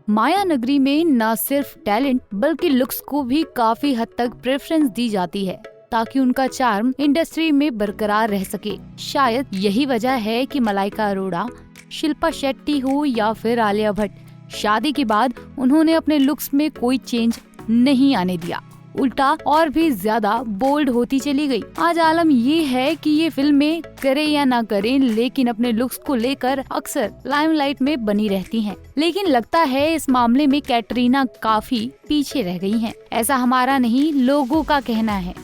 माया नगरी में न सिर्फ टैलेंट बल्कि लुक्स को भी काफी हद तक प्रेफरेंस दी जाती है ताकि उनका चार्म इंडस्ट्री में बरकरार रह सके। शायद यही वजह है कि मलाइका अरोड़ा, शिल्पा शेट्टी हो या फिर आलिया भट्ट, शादी के बाद उन्होंने अपने लुक्स में कोई चेंज नहीं आने दिया, उल्टा और भी ज्यादा बोल्ड होती चली गई। आज आलम ये है कि ये फिल्में करे या ना करें लेकिन अपने लुक्स को लेकर अक्सर लाइमलाइट में बनी रहती हैं। लेकिन लगता है इस मामले में कैटरीना काफी पीछे रह गई हैं। ऐसा हमारा नहीं, लोगों का कहना है।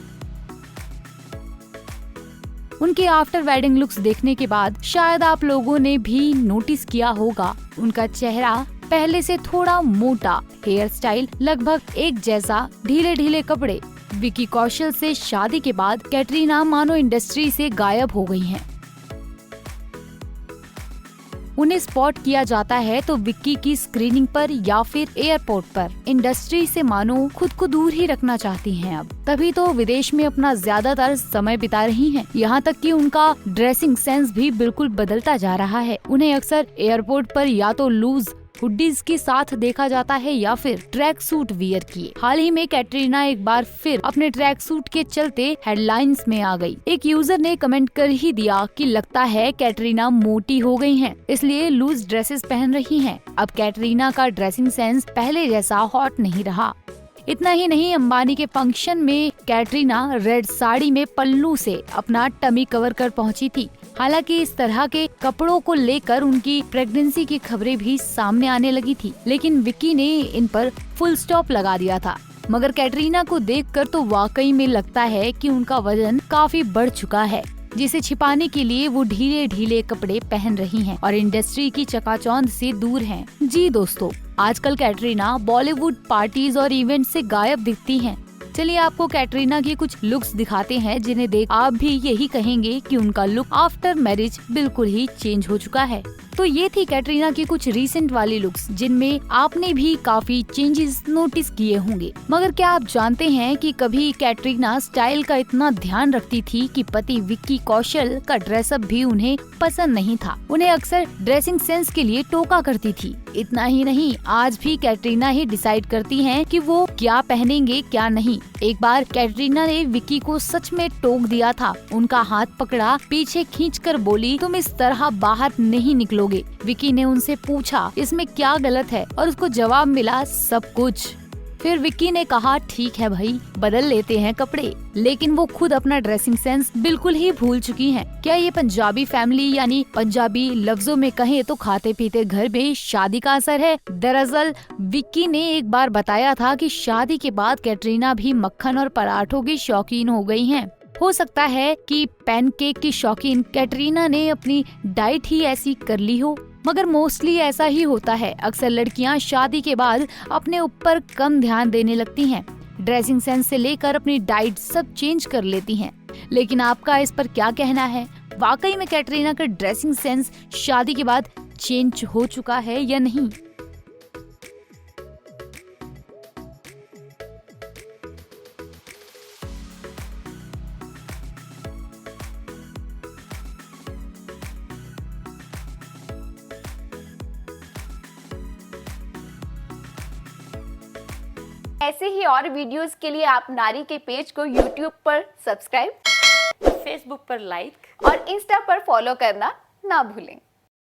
उनके आफ्टर वेडिंग लुक्स देखने के बाद शायद आप लोगों ने भी नोटिस किया होगा, उनका चेहरा पहले से थोड़ा मोटा, हेयर स्टाइल लगभग एक जैसा, ढीले ढीले कपड़े। विक्की कौशल से शादी के बाद कैटरीना मानो इंडस्ट्री से गायब हो गई हैं। उन्हें स्पॉट किया जाता है तो विक्की की स्क्रीनिंग पर या फिर एयरपोर्ट पर। इंडस्ट्री से मानो खुद को दूर ही रखना चाहती हैं अब, तभी तो विदेश में अपना ज्यादातर समय बिता रही हैं। यहाँ तक कि उनका ड्रेसिंग सेंस भी बिल्कुल बदलता जा रहा है। उन्हें अक्सर एयरपोर्ट पर या तो लूज हुडीज के साथ देखा जाता है या फिर ट्रैक सूट वियर किए। हाल ही में कैटरीना एक बार फिर अपने ट्रैक सूट के चलते हेडलाइंस में आ गई। एक यूजर ने कमेंट कर ही दिया कि लगता है कैटरीना मोटी हो गई हैं, इसलिए लूज ड्रेसेस पहन रही हैं। अब कैटरीना का ड्रेसिंग सेंस पहले जैसा हॉट नहीं रहा। इतना ही नहीं, अंबानी के फंक्शन में कैटरीना रेड साड़ी में पल्लू से अपना टमी कवर कर पहुंची थी। हालांकि इस तरह के कपड़ों को लेकर उनकी प्रेगनेंसी की खबरें भी सामने आने लगी थी, लेकिन विक्की ने इन पर फुल स्टॉप लगा दिया था। मगर कैटरीना को देखकर तो वाकई में लगता है कि उनका वजन काफी बढ़ चुका है, जिसे छिपाने के लिए वो ढीले ढीले कपड़े पहन रही हैं और इंडस्ट्री की चकाचौंध से दूर हैं। जी दोस्तों, आजकल कैटरीना बॉलीवुड पार्टीज और इवेंट से गायब दिखती हैं। चलिए आपको कैटरीना की कुछ लुक्स दिखाते हैं जिन्हें देख आप भी यही कहेंगे कि उनका लुक आफ्टर मैरिज बिल्कुल ही चेंज हो चुका है। तो ये थी कैटरीना की कुछ रीसेंट वाली लुक्स जिनमें आपने भी काफी चेंजेस नोटिस किए होंगे। मगर क्या आप जानते हैं कि कभी कैटरीना स्टाइल का इतना ध्यान रखती थी कि पति विक्की कौशल का ड्रेसअप भी उन्हें पसंद नहीं था। उन्हें अक्सर ड्रेसिंग सेंस के लिए टोका करती थी। इतना ही नहीं, आज भी कैटरीना ही डिसाइड करती हैं कि वो क्या पहनेंगे क्या नहीं। एक बार कैटरीना ने विक्की को सच में टोक दिया था। उनका हाथ पकड़ा, पीछे खींचकर बोली, तुम इस तरह बाहर नहीं निकलोगे। विक्की ने उनसे पूछा इसमें क्या गलत है और उसको जवाब मिला सब कुछ। फिर विक्की ने कहा ठीक है भाई, बदल लेते हैं कपड़े। लेकिन वो खुद अपना ड्रेसिंग सेंस बिल्कुल ही भूल चुकी हैं। क्या ये पंजाबी फैमिली यानी पंजाबी लफ्जों में कहें तो खाते पीते घर में शादी का असर है? दरअसल विक्की ने एक बार बताया था कि शादी के बाद कैटरीना भी मक्खन और पराठों की शौकीन हो गई हैं। हो सकता है कि पैनकेक की शौकीन कैटरीना ने अपनी डाइट ही ऐसी कर ली हो, मगर मोस्टली ऐसा ही होता है। अक्सर लड़कियां शादी के बाद अपने ऊपर कम ध्यान देने लगती हैं, ड्रेसिंग सेंस से लेकर अपनी डाइट सब चेंज कर लेती हैं। लेकिन आपका इस पर क्या कहना है? वाकई में कैटरीना का ड्रेसिंग सेंस शादी के बाद चेंज हो चुका है या नहीं? ऐसे ही और वीडियोस के लिए आप नारी के पेज को YouTube पर सब्सक्राइब, फेसबुक पर लाइक और इंस्टा पर फॉलो करना ना भूलें।